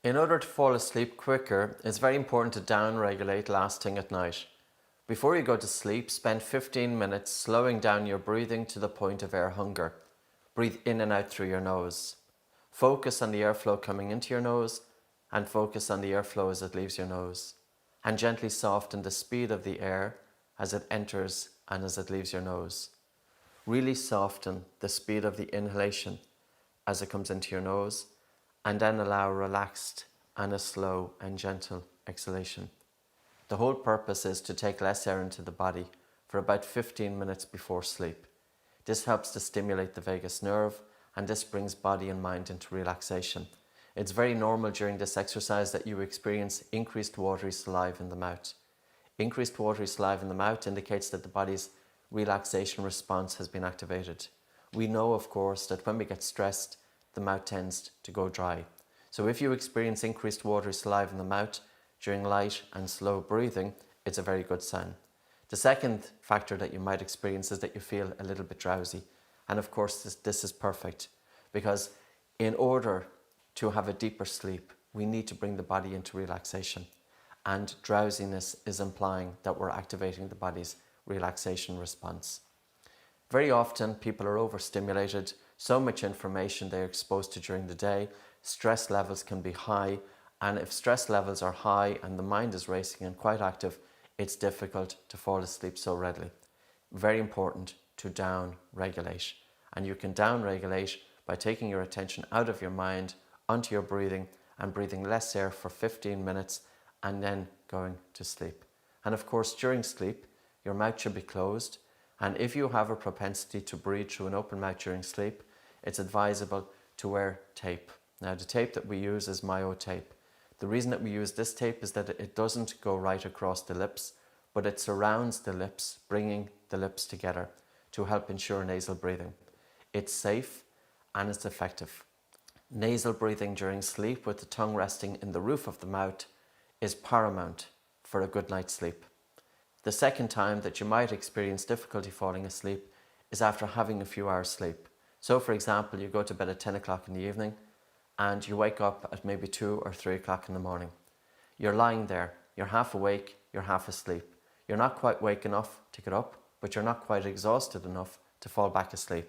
In order to fall asleep quicker, it's very important to down-regulate last thing at night. Before you go to sleep, spend 15 minutes slowing down your breathing to the point of air hunger. Breathe in and out through your nose. Focus on the airflow coming into your nose and focus on the airflow as it leaves your nose. And gently soften the speed of the air as it enters and as it leaves your nose. Really soften the speed of the inhalation as it comes into your nose, and then allow relaxed and a slow and gentle exhalation. The whole purpose is to take less air into the body for about 15 minutes before sleep. This helps to stimulate the vagus nerve, and this brings body and mind into relaxation. It's very normal during this exercise that you experience increased watery saliva in the mouth. Increased watery saliva in the mouth indicates that the body's relaxation response has been activated. We know, of course, that when we get stressed, the mouth tends to go dry. So if you experience increased watery saliva in the mouth during light and slow breathing, it's a very good sign. The second factor that you might experience is that you feel a little bit drowsy. And of course, this is perfect, because in order to have a deeper sleep, we need to bring the body into relaxation. And drowsiness is implying that we're activating the body's relaxation response. Very often people are overstimulated, so much information they're exposed to during the day, stress levels can be high, and if stress levels are high and the mind is racing and quite active, it's difficult to fall asleep so readily. Very important to down-regulate. And you can down-regulate by taking your attention out of your mind onto your breathing and breathing less air for 15 minutes and then going to sleep. And of course, during sleep, your mouth should be closed. And if you have a propensity to breathe through an open mouth during sleep, it's advisable to wear tape. Now, the tape that we use is Myo tape. The reason that we use this tape is that it doesn't go right across the lips, but it surrounds the lips, bringing the lips together to help ensure nasal breathing. It's safe and it's effective. Nasal breathing during sleep with the tongue resting in the roof of the mouth is paramount for a good night's sleep. The second time that you might experience difficulty falling asleep is after having a few hours sleep. So for example, you go to bed at 10 o'clock in the evening and you wake up at maybe 2 or 3 o'clock in the morning. You're lying there, you're half awake, you're half asleep. You're not quite awake enough to get up, but you're not quite exhausted enough to fall back asleep.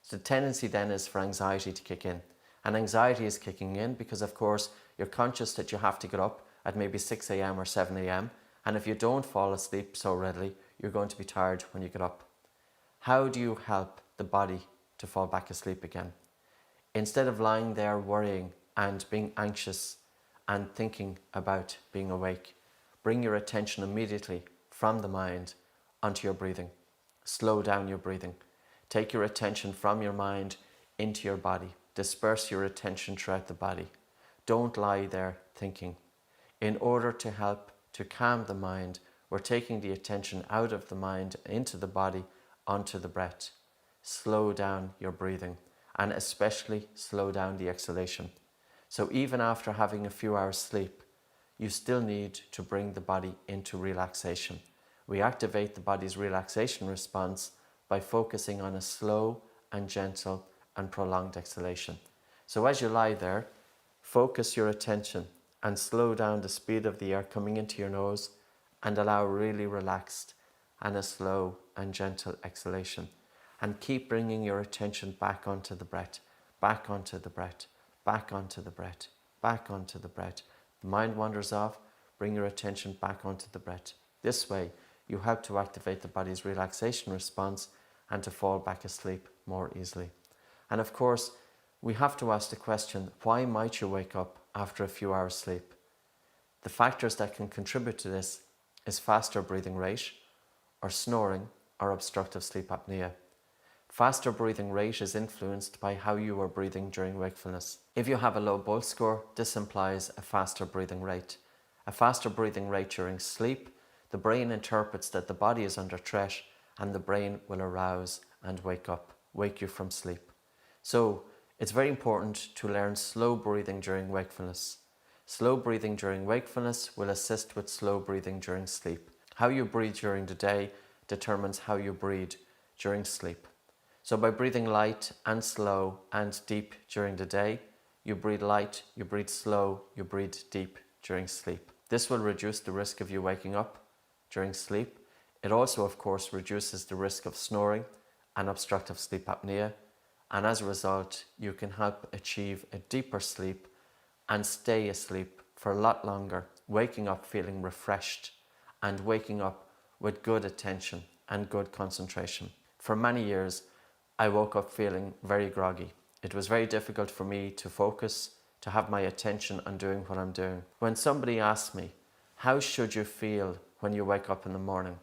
So the tendency then is for anxiety to kick in. And anxiety is kicking in because, of course, you're conscious that you have to get up at maybe 6 a.m. or 7 a.m. And if you don't fall asleep so readily, you're going to be tired when you get up. How do you help the body to fall back asleep again? Instead of lying there worrying and being anxious and thinking about being awake, bring your attention immediately from the mind onto your breathing. Slow down your breathing. Take your attention from your mind into your body. Disperse your attention throughout the body. Don't lie there thinking. In order to help to calm the mind, we're taking the attention out of the mind into the body onto the breath. Slow down your breathing, and especially slow down the exhalation. So even after having a few hours sleep, you still need to bring the body into relaxation. We activate the body's relaxation response by focusing on a slow and gentle and prolonged exhalation. So as you lie there, focus your attention and slow down the speed of the air coming into your nose and allow really relaxed and a slow and gentle exhalation. And keep bringing your attention back onto the breath, back onto the breath, back onto the breath, back onto the breath. The mind wanders off, bring your attention back onto the breath. This way, you help to activate the body's relaxation response and to fall back asleep more easily. And of course, we have to ask the question, why might you wake up after a few hours sleep? The factors that can contribute to this is faster breathing rate, or snoring, or obstructive sleep apnea. Faster breathing rate is influenced by how you are breathing during wakefulness. If you have a low Bolt score, this implies a faster breathing rate. A faster breathing rate during sleep, the brain interprets that the body is under threat and the brain will arouse and wake you from sleep. So it's very important to learn slow breathing during wakefulness. Slow breathing during wakefulness will assist with slow breathing during sleep. How you breathe during the day determines how you breathe during sleep. So by breathing light and slow and deep during the day, you breathe light, you breathe slow, you breathe deep during sleep. This will reduce the risk of you waking up during sleep. It also, of course, reduces the risk of snoring and obstructive sleep apnea. And as a result, you can help achieve a deeper sleep and stay asleep for a lot longer, waking up feeling refreshed and waking up with good attention and good concentration. For many years, I woke up feeling very groggy. It was very difficult for me to focus, to have my attention on doing what I'm doing. When somebody asks me, how should you feel when you wake up in the morning?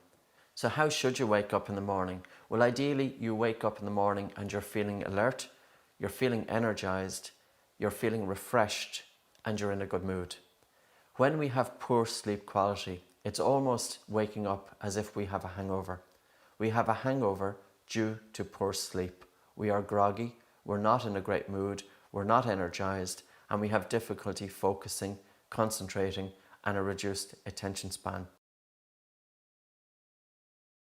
So how should you wake up in the morning? Well, ideally, you wake up in the morning and you're feeling alert, you're feeling energized, you're feeling refreshed, and you're in a good mood. When we have poor sleep quality, it's almost waking up as if we have a hangover. We have a hangover due to poor sleep. We are groggy, we're not in a great mood, we're not energized, and we have difficulty focusing, concentrating, and a reduced attention span.